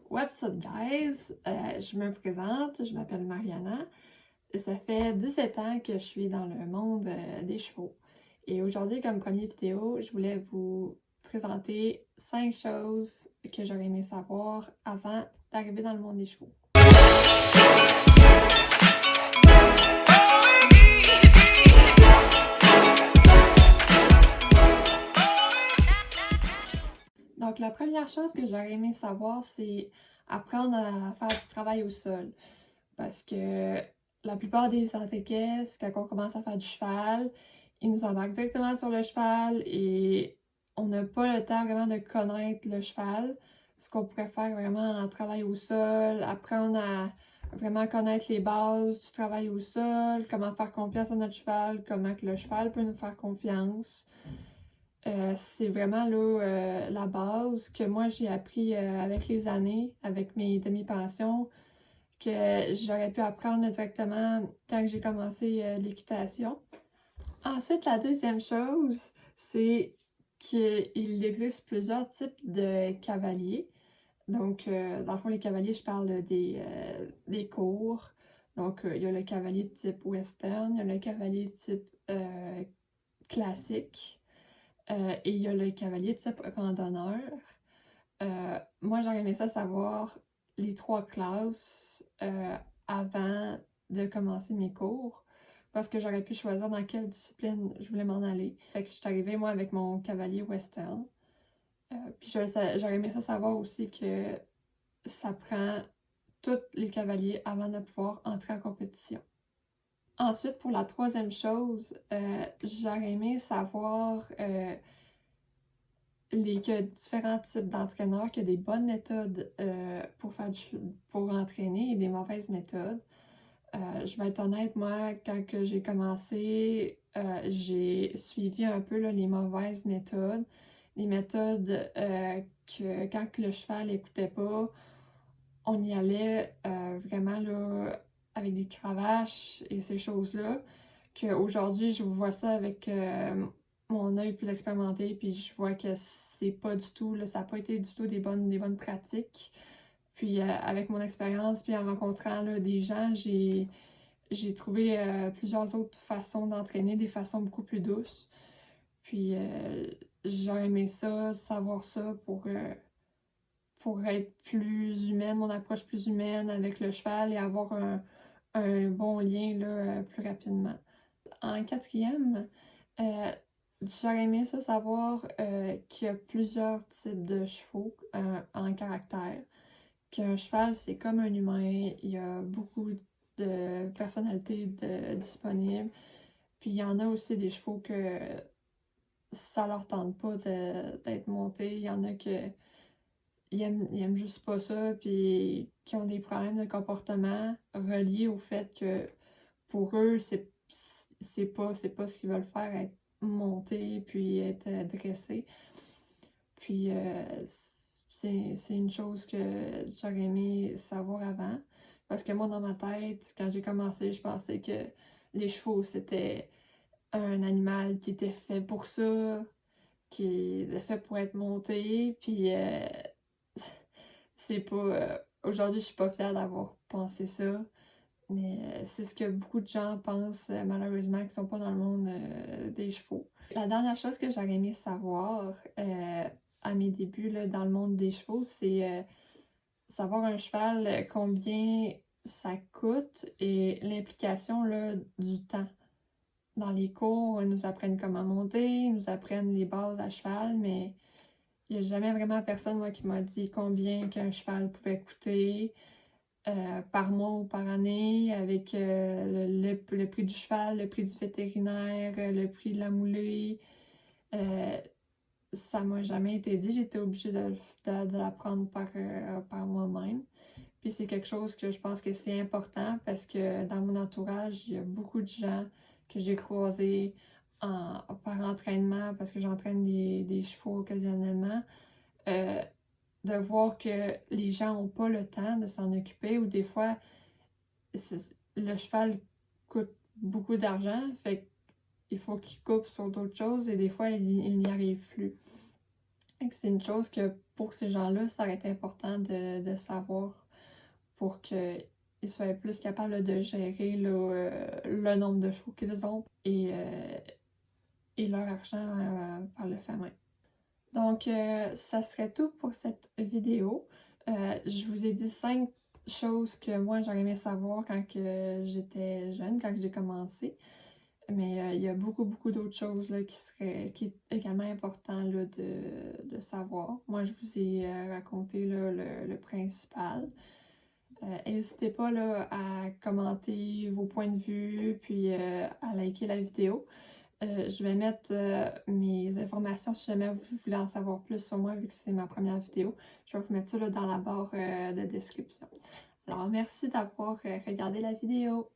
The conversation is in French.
What's up guys? Je me présente, je m'appelle Mariana. Ça fait 17 ans que je suis dans le monde des chevaux. Et aujourd'hui, comme première vidéo, je voulais vous présenter 5 choses que j'aurais aimé savoir avant d'arriver dans le monde des chevaux. Donc, la première chose que j'aurais aimé savoir, c'est apprendre à faire du travail au sol. Parce que la plupart des antéquesses, quand on commence à faire du cheval, ils nous embarquent directement sur le cheval et on n'a pas le temps vraiment de connaître le cheval. Ce qu'on pourrait faire vraiment en travail au sol, apprendre à vraiment connaître les bases du travail au sol, comment faire confiance à notre cheval, comment que le cheval peut nous faire confiance. C'est vraiment là la base que moi j'ai appris avec les années, avec mes demi-pensions, que j'aurais pu apprendre directement quand j'ai commencé l'équitation. Ensuite, la deuxième chose, c'est qu'il existe plusieurs types de cavaliers. Donc, dans le fond, les cavaliers, je parle des cours. Donc, il y a le cavalier de type western, il y a le cavalier de type classique, et il y a le cavalier de type randonneur. Moi, j'aurais aimé ça savoir les 3 classes avant de commencer mes cours, parce que j'aurais pu choisir dans quelle discipline je voulais m'en aller. Fait que je suis arrivée, moi, avec mon cavalier western. Puis j'aurais aimé ça savoir aussi que ça prend tous les cavaliers avant de pouvoir entrer en compétition. Ensuite, pour la troisième chose, j'aurais aimé savoir qu'il y a différents types d'entraîneurs, qu'il y a des bonnes méthodes pour entraîner et des mauvaises méthodes. Je vais être honnête, moi, quand j'ai commencé, j'ai suivi un peu là, les mauvaises méthodes. Les méthodes que quand le cheval n'écoutait pas, on y allait vraiment là, avec des cravaches et ces choses-là. Qu'aujourd'hui, je vois ça avec mon œil plus expérimenté, puis je vois que c'est pas du tout, là, ça n'a pas été du tout des bonnes pratiques. Puis avec mon expérience, puis en rencontrant là, des gens, j'ai trouvé plusieurs autres façons d'entraîner, des façons beaucoup plus douces. Puis j'aurais aimé ça, savoir ça pour être plus humaine, mon approche plus humaine avec le cheval et avoir un bon lien là, plus rapidement. En quatrième, j'aurais aimé ça savoir qu'il y a plusieurs types de chevaux en caractère. Qu'un cheval, c'est comme un humain, il y a beaucoup de personnalités disponibles. Puis il y en a aussi des chevaux que ça leur tente pas d'être montés. Il y en a que ils aiment juste pas ça, puis qui ont des problèmes de comportement reliés au fait que pour eux, c'est pas ce qu'ils veulent faire, être montés puis être dressés. Puis c'est une chose que j'aurais aimé savoir avant. Parce que moi, dans ma tête, quand j'ai commencé, je pensais que les chevaux, c'était un animal qui était fait pour ça, qui est fait pour être monté. Puis c'est pas... aujourd'hui, je suis pas fière d'avoir pensé ça. Mais c'est ce que beaucoup de gens pensent, malheureusement, qui sont pas dans le monde des chevaux. La dernière chose que j'aurais aimé savoir à mes débuts là, dans le monde des chevaux, c'est savoir un cheval, combien ça coûte et l'implication là, du temps. Dans les cours, ils nous apprennent comment monter, ils nous apprennent les bases à cheval, mais il n'y a jamais vraiment personne moi, qui m'a dit combien qu'un cheval pouvait coûter. Par mois ou par année, avec le prix du cheval, le prix du vétérinaire, le prix de la moulée. Ça m'a jamais été dit, j'étais obligée de l'apprendre par moi-même. Puis c'est quelque chose que je pense que c'est important parce que dans mon entourage, il y a beaucoup de gens que j'ai croisés par entraînement, parce que j'entraîne des chevaux occasionnellement. De voir que les gens n'ont pas le temps de s'en occuper ou des fois, le cheval coûte beaucoup d'argent, fait qu'il faut qu'il coupe sur d'autres choses et des fois, il n'y arrive plus. C'est une chose que pour ces gens-là, ça aurait été important de savoir pour qu'ils soient plus capables de gérer le nombre de chevaux qu'ils ont et leur argent par le fait même. Donc, ça serait tout pour cette vidéo. Je vous ai dit 5 choses que moi j'aurais aimé savoir quand j'étais jeune, quand j'ai commencé. Mais il y a beaucoup d'autres choses là, qui est également important là, de savoir. Moi, je vous ai raconté là, le principal. N'hésitez pas là, à commenter vos points de vue, puis à liker la vidéo. Je vais mettre mes informations si jamais vous voulez en savoir plus sur moi, vu que c'est ma première vidéo. Je vais vous mettre ça là, dans la barre de description. Alors, merci d'avoir regardé la vidéo.